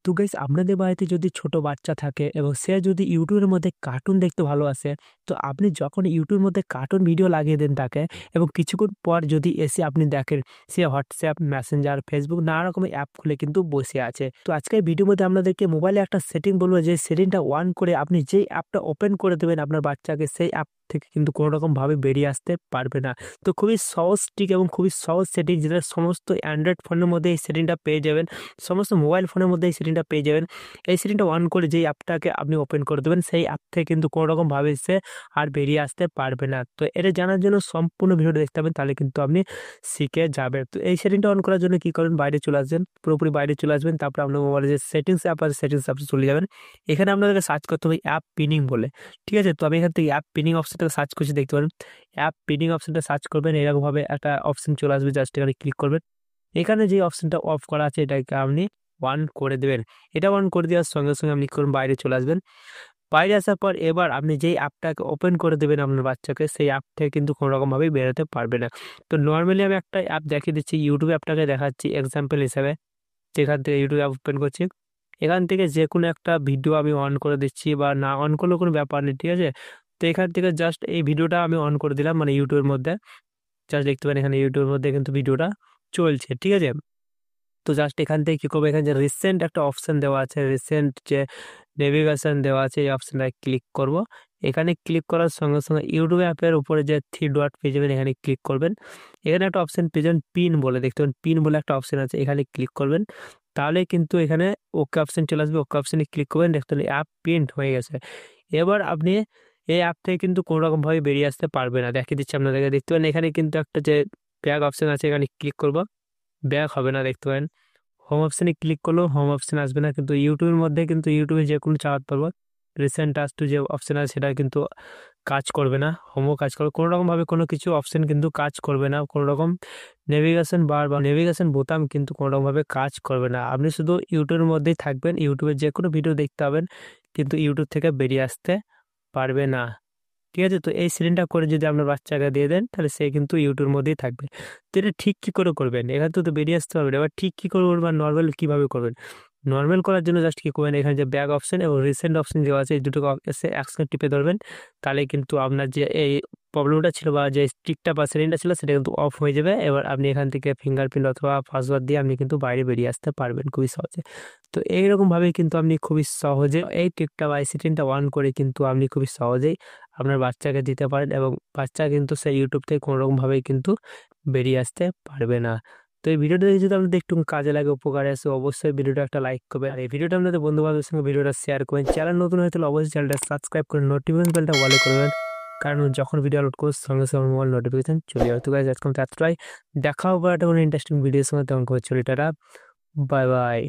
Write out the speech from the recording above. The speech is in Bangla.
তো গাইস আপনাদের বাড়িতে যদি ছোট বাচ্চা থাকে এবং সে যদি ইউটিউবের মধ্যে কার্টুন দেখতে ভালোবাসে, তো আপনি যখন ইউটিউবের মধ্যে কার্টুন ভিডিও লাগিয়ে দেন তাকে এবং কিছুক্ষণ পর যদি এসে আপনি দেখেন সে হোয়াটসঅ্যাপ, মেসেঞ্জার, ফেসবুক নানা রকমের অ্যাপ খুলে কিন্তু বসে আছে। তো আজকের ভিডিওর মধ্যে আপনাদেরকে মোবাইলে একটা সেটিং বলবো, যে সেটিংটা অন করে আপনি যেই অ্যাপটা ওপেন করে দেবেন আপনার বাচ্চাকে, সেই অ্যাপ থেকে কিন্তু কোনো রকমভাবে বেরিয়ে আসতে পারবে না। তো খুবই সহজ ট্রিক এবং খুবই সহজ সেটিং, যেটা সমস্ত অ্যান্ড্রয়েড ফোনের মধ্যে এই সেটিংটা পেয়ে যাবেন। সমস্ত মোবাইল ফোনের মধ্যে এই সেটিংটা পেয়ে যাবেন। এই সেটিংটা অন করে যেই অ্যাপটাকে আপনি ওপেন করে দেবেন, সেই অ্যাপ থেকে কিন্তু কোনো রকমভাবে সে আর বেরিয়ে আসতে পারবে না। তো এটা জানার জন্য সম্পূর্ণ ভিডিওটা দেখতে হবে, তাহলে কিন্তু আপনি শিখে যাবেন। তো এই সেটিংটা অন করার জন্য কি করবেন, বাইরে চলে আসবেন, পুরোপুরি বাইরে চলে আসবেন। তারপর আপনার মোবাইলে যে সেটিংস অ্যাপ আছে সেটিংস অ্যাপে চলে যাবেন। এখানে আপনাদেরকে সার্চ করতে হবে অ্যাপ পিনিং বলে। ঠিক আছে? তো আমি এখান থেকে অ্যাপ পিনিং অপশনটা সার্চ করছি, দেখতে পারেন অ্যাপ পিনিং অপশনটা সার্চ করবেন, এরকমভাবে একটা অপশন চলে আসবে, জাস্ট এখানে ক্লিক করবেন। এখানে যে অপশনটা অফ করা আছে এটাকে আপনি অন করে দেবেন। এটা অন করে দেওয়ার সঙ্গে সঙ্গে আপনি কি করুন, বাইরে চলে আসবেন। বাইরে আসার পর এবার আপনি যেই অ্যাপটাকে ওপেন করে দেবেন আপনার বাচ্চাকে, সেই অ্যাপ থেকে কিন্তু কোনো রকমভাবেই বেরোতে পারবে না। তো নর্মালি আমি একটা অ্যাপ দেখিয়ে দিচ্ছি, ইউটিউব অ্যাপটাকে দেখাচ্ছি এক্সাম্পল হিসেবে। যেখান থেকে ইউটিউব অ্যাপ ওপেন করছি, এখান থেকে যে কোনো একটা ভিডিও আমি অন করে দিচ্ছি, বা না অন করলেও কোনো ব্যাপার নেই, ঠিক আছে? তো এখান থেকে জাস্ট এই ভিডিওটা আমি অন করে দিলাম, মানে ইউটিউবের মধ্যে। জাস্ট দেখতে পারেন এখানে ইউটিউবের মধ্যে কিন্তু ভিডিওটা চলছে, ঠিক আছে? তো জাস্ট এখান থেকে কি করবো, এখানে যে রিসেন্ট একটা অপশন দেওয়া আছে, রিসেন্ট যে নেভিগেশন দেওয়া আছে, এই অপশনটায় ক্লিক করব। এখানে ক্লিক করার সঙ্গে সঙ্গে ইউটিউব অ্যাপের উপরে যে থ্রি ডট পেয়ে যাবেন, এখানে ক্লিক করবেন। এখানে একটা অপশন পেয়ে যাবেন পিন বলে, দেখতে পাবেন পিন বলে একটা অপশন আছে, এখানে ক্লিক করবেন। তাহলে কিন্তু এখানে ওকে অপশন চলে আসবে, ওকে অপশনে ক্লিক করবেন, দেখতে পাবেন অ্যাপ প্রিন্ট হয়ে গেছে। এবার আপনি এই অ্যাপ থেকে কিন্তু কোনো রকমভাবে বেরিয়ে আসতে পারবে না। দেখিয়ে দিচ্ছি আপনাদেরকে, দেখতে পারেন এখানে কিন্তু একটা যে ব্যাক অপশন আছে, এখানে ক্লিক করব, ব্যাক হবে না, দেখতে পারেন। হোম অপশনে ক্লিক করলেও হোম অপশন আসবে না, কিন্তু ইউটিউবের মধ্যে কিন্তু ইউটিউবে যে কোনো চালাতে পারবো। রিসেন্ট টাচ টু যে অপশন আছে সেটা কিন্তু কাজ করবে না, হোমও কাজ করবে, কোনো রকমভাবে কোনো কিছু অপশন কিন্তু কাজ করবে না, কোনো রকম নেভিগেশন বার বা নেভিগেশন বোতাম কিন্তু কোনো রকমভাবে কাজ করবে না। আপনি শুধু ইউটিউবের মধ্যেই থাকবেন, ইউটিউবের যে কোনো ভিডিও দেখতে পাবেন, কিন্তু ইউটিউব থেকে বেরিয়ে আসতে পারবে না। ঠিক আছে? তো এই সেটিংটা করে যদি আপনার বাচ্চাকে দিয়ে দেন, তাহলে সে কিন্তু ইউটিউবের মধ্যেই থাকবে। তো এটা ঠিক কি করে করবেন? এখান থেকে তো বেরিয়ে আসতে পারবেন। এবার ঠিক কি করে করবেন বা নরমাল কিভাবে করবেন? নরমাল করার জন্য জাস্ট কি করবেন, এখানে যে ব্যাক অপশন এবং রিসেন্ট অপশন দেওয়া আছে, এই দুটোকে এসে একসঙ্গে টিপে ধরবেন। তাহলে কিন্তু আপনার যে এই প্রবলেমটা ছিল বা যে ট্রিকটা বা সেটিংটা ছিল সেটা কিন্তু অফ হয়ে যাবে। এবার আপনি এখান থেকে ফিঙ্গারপ্রিন্ট অথবা পাসওয়ার্ড দিয়ে আপনি কিন্তু বাইরে বেরিয়ে আসতে পারবেন খুবই সহজে। তো এইরকমভাবে কিন্তু আপনি খুবই সহজে এই ট্রিকটা বা এই সেটিংটা অন করে কিন্তু আপনি খুবই সহজেই আপনার বাচ্চাকে দিতে পারেন, এবং বাচ্চা কিন্তু সেই ইউটিউব থেকে কোনো রকমভাবেই কিন্তু বেরিয়ে আসতে পারবে না। তো এই ভিডিওটা দেখে যদি আপনাদের একটু কাজে লাগে, উপকারে আসে, অবশ্যই ভিডিওটা একটা লাইক করবেন। আর এই ভিডিওটা আপনাদের বন্ধু বান্ধবের সঙ্গে ভিডিওটা শেয়ার করবেন। চ্যানেল নতুন হয়ে থাকলে অবশ্যই চ্যানেলটা সাবস্ক্রাইব করে নোটিফিকেশন বেলটা অলে করবেন, কারণ যখন ভিডিও আপলোড করবো সঙ্গে সঙ্গে মোবাইল নোটিফিকেশন চলে যাবে। তো গাইজ আজকে এতটাই, দেখা হবে একটা কোনো ইন্টারেস্টিং ভিডিওর সঙ্গে, তখন করছি টাটা, বাই বাই।